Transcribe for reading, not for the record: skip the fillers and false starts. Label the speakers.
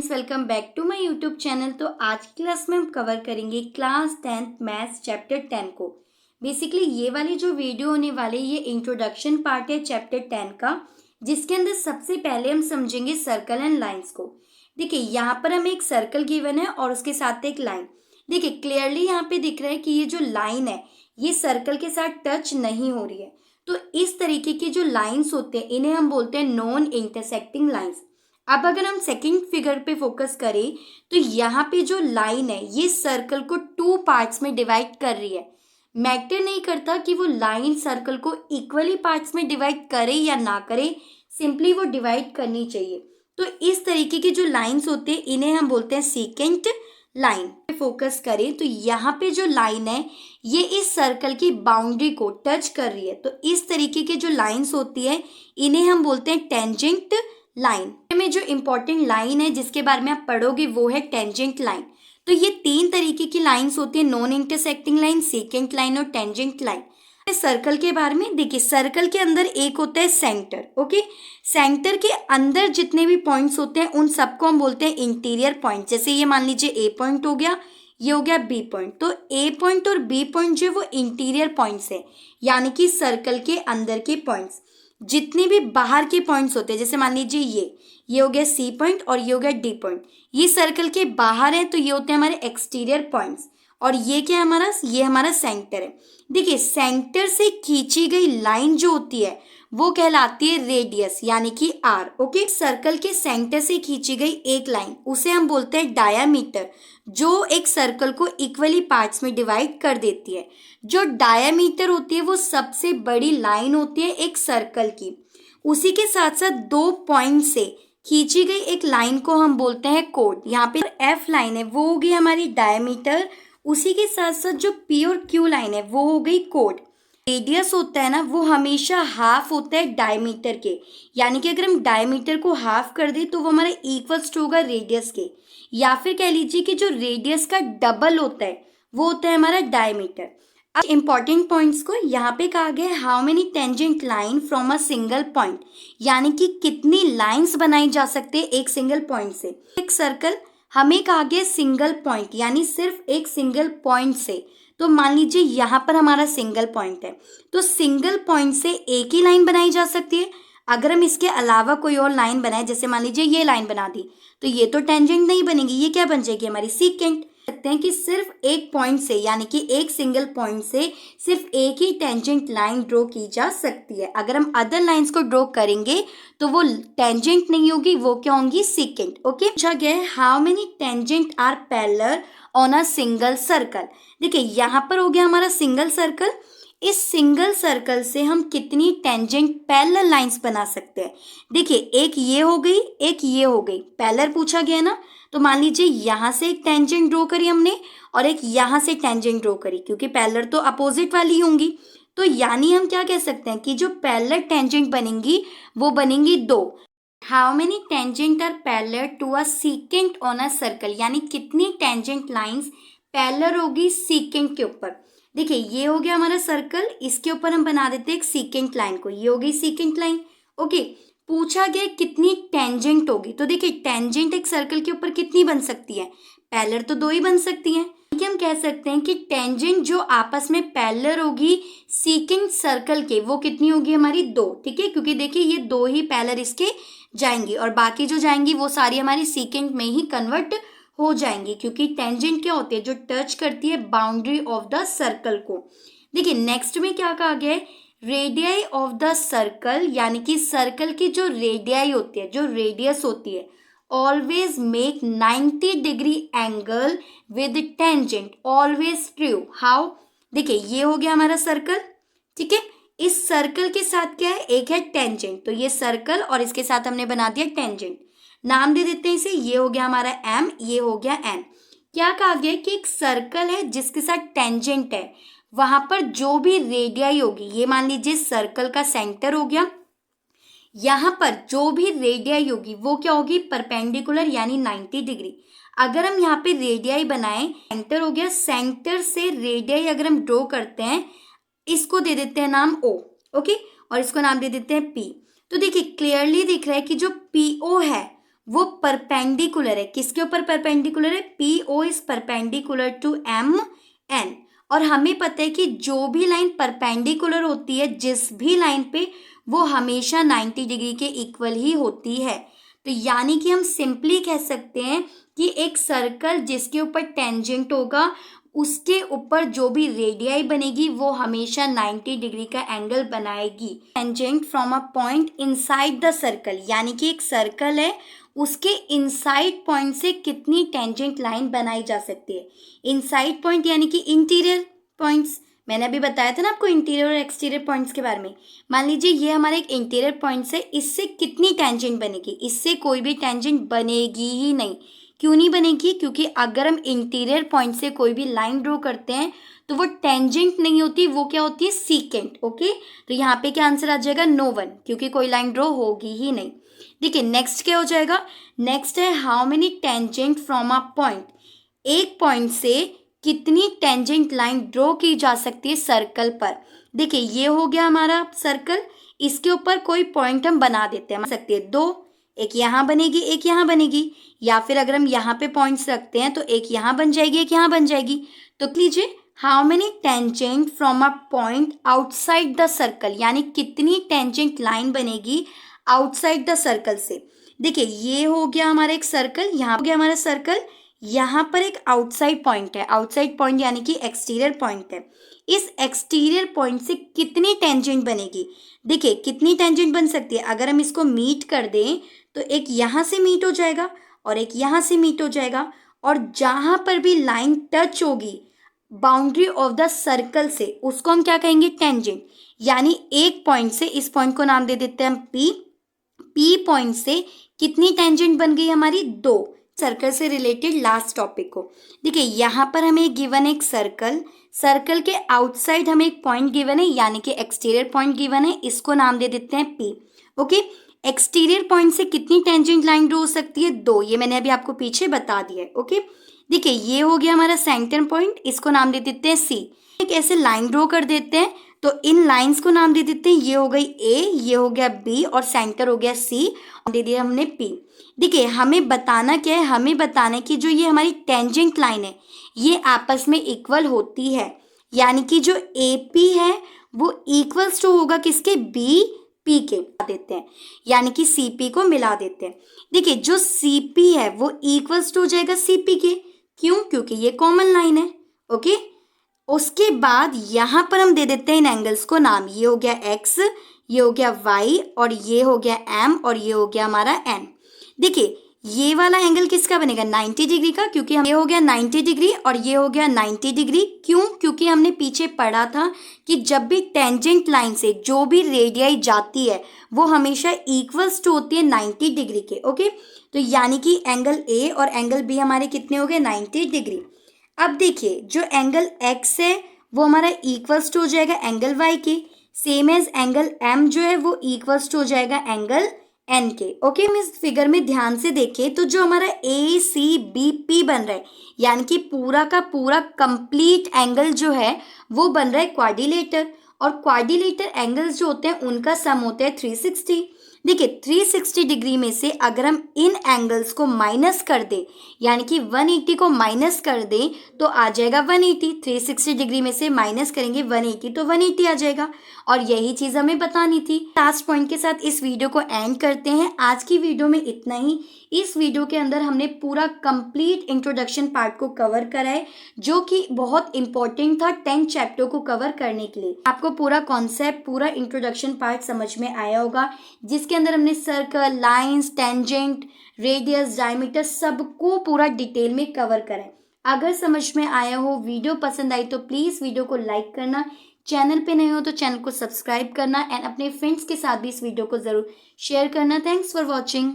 Speaker 1: Friends, welcome back to my YouTube channel. तो आज की क्लास में हम कवर करेंगे क्लास 10th मैथ्स चैप्टर 10 को। बेसिकली ये वाली जो वीडियो होने वाली ये इंट्रोडक्शन पार्ट है चैप्टर 10 का, जिसके अंदर सबसे पहले हम समझेंगे सर्कल एंड लाइंस को। देखिए यहाँ पर हमें एक सर्कल गिवन है और उसके साथ एक लाइन। देखिए क्लियरली यहाँ पे दिख रहा है कि ये जो लाइन है ये सर्कल के साथ टच नहीं हो रही है। तो इस तरीके की जो लाइंस होते हैं इन्हें हम बोलते हैं नॉन इंटरसेक्टिंग लाइंस। अब अगर हम सेकंड फिगर पे फोकस करें तो यहाँ पे जो लाइन है ये सर्कल को 2 पार्ट्स में डिवाइड कर रही है। मैटर नहीं करता कि वो लाइन सर्कल को इक्वली पार्ट्स में डिवाइड करे या ना करे, सिंपली वो डिवाइड करनी चाहिए। तो इस तरीके की जो लाइंस होते हैं इन्हें हम बोलते हैं सीकेंट लाइन। फोकस करें तो यहाँ पे जो लाइन है ये इस सर्कल की बाउंड्री को टच कर रही है। तो इस तरीके की जो लाइंस होती है इन्हें हम बोलते हैं टेंजेंट लाइन। में जो इंपॉर्टेंट लाइन है जिसके बारे में आप पढ़ोगे वो है टेंजेंट लाइन। तो ये 3 तरीके की लाइंस होती है, non intersecting line, secant line और टेंजेंट लाइन। सर्कल के बारे में देखिए, सर्कल के अंदर एक होता है सेंटर। ओके, सेंटर के अंदर जितने भी पॉइंट्स होते हैं उन सबको हम बोलते हैं इंटीरियर पॉइंट। जैसे ये मान लीजिए ए पॉइंट हो गया, ये हो गया बी पॉइंट। तो ए पॉइंट और बी पॉइंट जो वो इंटीरियर पॉइंट्स है, यानी कि सर्कल के अंदर के पॉइंट्स। जितने भी बाहर के पॉइंट्स होते हैं, जैसे मान लीजिए ये हो गया सी पॉइंट और ये हो गया डी पॉइंट, ये सर्कल के बाहर है तो ये होते हैं हमारे एक्सटीरियर पॉइंट्स। और ये क्या है हमारा, ये हमारा सेंटर है। देखिए सेंटर से खींची गई लाइन जो होती है वो कहलाती है रेडियस, यानी कि आर। ओके, सर्कल के सेंटर से खींची गई एक लाइन उसे हम बोलते हैं डायामीटर, जो एक सर्कल को इक्वली पार्ट्स में डिवाइड कर देती है। जो डायामीटर होती है वो सबसे बड़ी लाइन होती है एक सर्कल की। उसी के साथ साथ 2 पॉइंट से खींची गई एक लाइन को हम बोलते हैं कोड। यहाँ पे एफ लाइन है वो होगी हमारी डायमीटर, उसी के साथ साथ जो पी और क्यू लाइन है वो हो गई कोड। रेडियस होता है ना वो हमेशा हाफ होता है डायमीटर के, यानी कि अगर हम डायमीटर को हाफ कर दे तो वो हमारे इक्वल्स टू होगा रेडियस के, या फिर कह लीजिए कि जो रेडियस का डबल होता है वो होता है हमारा डायमीटर। अब इंपॉर्टेंट पॉइंट्स को यहाँ पे कहा गया है how many tangent line from a single point, यानी कि कितनी लाइंस बनाई जा सकती है एक सिंगल पॉइंट से। एक सर्कल हमें कहा गया सिंगल पॉइंट, यानी सिर्फ एक सिंगल पॉइंट से। तो मान लीजिए यहाँ पर हमारा सिंगल पॉइंट है तो सिंगल पॉइंट से एक ही लाइन बनाई जा सकती है। अगर हम इसके अलावा कोई और लाइन बनाए, जैसे मान लीजिए ये लाइन बना दी, तो ये तो टेंजेंट नहीं बनेगी, ये क्या बन जाएगी हमारी सीकेंट। सकते हैं कि सिर्फ एक पॉइंट से, यानी कि एक सिंगल पॉइंट से सिर्फ एक ही टेंजेंट लाइन ड्रॉ की जा सकती है। अगर हम अदर लाइंस को ड्रॉ करेंगे तो वो टेंजेंट नहीं होगी, वो क्या होंगी, सीकेंट। ओके, पूछा गया है how many tangent are parallel on a single circle. देखिए यहाँ पर हो गया हमारा सिंगल सर्कल। इस सिंगल सर्कल से हम कितनी टेंजेंट पैरेलल लाइंस बना सकते हैं। देखिए एक ये हो गई, एक ये हो गई, पैरेलल पूछा गया ना। तो मान लीजिए यहाँ से एक टेंजेंट ड्रॉ करी हमने और एक यहाँ से टेंजेंट ड्रॉ करी, क्योंकि पैरेलल तो अपोजिट वाली होंगी। तो यानी हम क्या कह सकते हैं कि जो पैरेलल टेंजेंट बनेंगी वो बनेंगी 2। How many tangent are parallel to a secant on a circle, यानी कितनी टेंजेंट लाइंस पैरेलल होगी सीकेंट के ऊपर। देखिए ये हो गया हमारा सर्कल, इसके ऊपर हम बना देते हैं एक सीकेंट लाइन को, ये हो गई सीकेंट लाइन। ओके, पूछा गया कितनी टेंजेंट होगी। तो देखिए टेंजेंट एक सर्कल के ऊपर कितनी बन सकती है, पैरेलल तो 2 ही बन सकती हैं। कि हम कह सकते हैं कि टेंजेंट जो आपस में पैरेलल होगी सीकेंट सर्कल के वो कितनी होगी हमारी 2। ठीक है, क्योंकि देखिए ये 2 ही पैरेलल इसके जाएंगी और बाकी जो जाएंगी वो सारी हमारी सीकेंट में ही कन्वर्ट हो जाएंगी, क्योंकि टेंजेंट क्या होती है, जो टच करती है बाउंड्री ऑफ द सर्कल को। देखिए नेक्स्ट में क्या कहा गया है, रेडियाई ऑफ द सर्कल, यानी कि सर्कल की जो रेडियाई होती है, जो रेडियस होती है, always make 90 degree angle with tangent, always true. How, देखिए ये हो गया हमारा सर्कल। ठीक है, इस सर्कल के साथ क्या है, एक है टेंजेंट, तो ये सर्कल और इसके साथ हमने बना दिया टेंजेंट, नाम दे देते हैं इसे। ये हो गया हमारा एम, ये हो गया एन। क्या कहा गया कि एक सर्कल है जिसके साथ टेंजेंट है, वहां पर जो भी रेडियाई होगी, ये मान लीजिए सर्कल का सेंटर हो गया, यहाँ पर जो भी रेडियाई होगी वो क्या होगी, परपेंडिकुलर, यानी 90 डिग्री। अगर हम यहाँ पे रेडियाई बनाएं, सेंटर हो गया, सेंटर से रेडियाई अगर हम ड्रॉ करते हैं, इसको दे देते हैं नाम ओ। ओके, और इसको नाम दे देते हैं पी। तो देखिए क्लियरली दिख रहा है कि जो पीओ है वो परपेंडिकुलर है, किसके ऊपर परपेंडिकुलर है, PO is perpendicular to MN। और हमें पता है कि जो भी लाइन परपेंडिकुलर होती है जिस भी लाइन पे, वो हमेशा 90 डिग्री के इक्वल ही होती है। तो यानी कि हम सिंपली कह सकते हैं कि एक सर्कल जिसके ऊपर टेंजेंट होगा उसके ऊपर जो भी रेडियाई बनेगी वो हमेशा 90 डिग्री का एंगल बनाएगी। Tangent from a point inside the circle, यानी कि एक सर्कल है उसके इनसाइड पॉइंट से कितनी टेंजेंट लाइन बनाई जा सकती है। इनसाइड पॉइंट यानी कि इंटीरियर पॉइंट्स, मैंने अभी बताया था ना आपको इंटीरियर और एक्सटीरियर पॉइंट्स के बारे में। मान लीजिए ये हमारा एक इंटीरियर पॉइंट है, इससे कितनी टेंजेंट बनेगी, इससे कोई भी टेंजेंट बनेगी ही नहीं। क्यों नहीं बनेगी, क्योंकि अगर हम इंटीरियर पॉइंट से कोई भी लाइन ड्रॉ करते हैं तो वो टेंजेंट नहीं होती, वो क्या होती है, सीकेंट। ओके, तो यहाँ पे क्या आंसर आ जाएगा, नो वन, क्योंकि कोई लाइन ड्रॉ होगी ही नहीं। देखिए नेक्स्ट क्या हो जाएगा, नेक्स्ट है how many tangent from a point, एक पॉइंट से कितनी टेंजेंट लाइन ड्रॉ की जा सकती है सर्कल पर। देखिए ये हो गया हमारा सर्कल, इसके ऊपर कोई पॉइंट हम बना देते हैं, मान सकते हैं दो, एक यहाँ बनेगी एक यहाँ बनेगी, या फिर अगर हम यहाँ पे पॉइंट्स रखते हैं तो एक यहाँ बन जाएगी एक यहाँ बन जाएगी। तो लीजिए how many tangent from a point outside the circle, यानी कितनी टेंजेंट लाइन बनेगी आउटसाइड द सर्कल से। देखिए ये हो गया हमारा एक सर्कल, यहाँ हो गया हमारा सर्कल, यहाँ पर एक आउटसाइड पॉइंट है, आउटसाइड पॉइंट यानी कि एक्सटीरियर पॉइंट है। इस एक्सटीरियर पॉइंट से कितनी टेंजेंट बनेगी, देखिए कितनी टेंजेंट बन सकती है। अगर हम इसको मीट कर दें तो एक यहाँ से मीट हो जाएगा और एक यहाँ से मीट हो जाएगा, और जहाँ पर भी लाइन टच होगी बाउंड्री ऑफ द सर्कल से उसको हम क्या कहेंगे, टेंजेंट। यानी एक पॉइंट से, इस पॉइंट को नाम दे देते हैं हम P पॉइंट से कितनी टेंजेंट बन गई हमारी, दो। सर्कल से रिलेटेड लास्ट टॉपिक को देखिए, यहाँ पर हमें गिवन एक सर्कल, सर्कल के आउटसाइड हमें एक पॉइंट गिवन है यानी कि एक्सटीरियर पॉइंट गिवन है, इसको नाम दे देते हैं P। ओके, एक्सटीरियर पॉइंट से कितनी टेंजेंट लाइन ड्रॉ हो सकती है, दो, ये मैंने अभी आपको पीछे बता दिया है। ओके, देखिए ये हो गया हमारा सेंटर पॉइंट, इसको नाम दे देते हैं C। एक ऐसे लाइन ड्रॉ कर देते हैं तो इन लाइंस को नाम दे देते हैं, ये हो गई A, ये हो गया B और सेंटर हो गया C, दे दिया हमने P। देखिए हमें बताना क्या है, हमें बताना है कि जो ये हमारी टेंजेंट लाइन है ये आपस में इक्वल होती है, यानी कि जो AP है वो इक्वल्स टू होगा किसके, BP के, देते हैं यानी कि CP को मिला देते हैं। देखिए जो CP है वो इक्वल्स टू हो जाएगा CP के, क्यों, क्योंकि ये कॉमन लाइन है। ओके, उसके बाद यहाँ पर हम दे देते हैं इन एंगल्स को नाम, ये हो गया X, ये हो गया Y और ये हो गया M और ये हो गया हमारा N। देखिए ये वाला एंगल किसका बनेगा, 90 डिग्री का, क्योंकि ये हो गया 90 डिग्री और ये हो गया 90 डिग्री। क्यों, क्योंकि हमने पीछे पढ़ा था कि जब भी टेंजेंट लाइन से जो भी रेडियाई जाती है वो हमेशा इक्वल्स टू होती है 90 डिग्री के। ओके, तो यानी कि एंगल A और एंगल B हमारे कितने हो गए, 90 डिग्री। अब देखिए जो एंगल X है वो हमारा इक्वल्स टू हो जाएगा एंगल Y के, सेम एज एंगल M जो है वो इक्वल्स टू हो जाएगा एंगल N के। ओके, हम इस फिगर में ध्यान से देखें तो जो हमारा ACBP बन रहा है यानी कि पूरा का पूरा कंप्लीट एंगल जो है वो बन रहा है क्वाड्रिलेटर, और क्वाड्रिलेटर एंगल्स जो होते हैं उनका सम होता है 360। देखिए 360 डिग्री में से अगर हम इन एंगल्स को माइनस कर दें यानी कि 180 को माइनस कर दें तो आ जाएगा 180। 360 डिग्री में से माइनस करेंगे 180 तो 180 आ जाएगा, और यही चीज़ हमें बतानी थी। लास्ट पॉइंट के साथ इस वीडियो को एंड करते हैं। आज की वीडियो में इतना ही। इस वीडियो के अंदर हमने पूरा कंप्लीट इंट्रोडक्शन पार्ट को कवर करा है जो कि बहुत इंपॉर्टेंट था 10 चैप्टर को कवर करने के लिए। आपको पूरा कॉन्सेप्ट, पूरा इंट्रोडक्शन पार्ट समझ में आया होगा, जिसके अंदर हमने circle, lines, tangent, radius, diameter सबको पूरा डिटेल में कवर करा है। अगर समझ में आया हो, वीडियो पसंद आई तो प्लीज़ वीडियो को लाइक करना, चैनल पे नए हो तो चैनल को सब्सक्राइब करना एंड अपने फ्रेंड्स के साथ भी इस वीडियो को ज़रूर शेयर करना। Thanks for watching.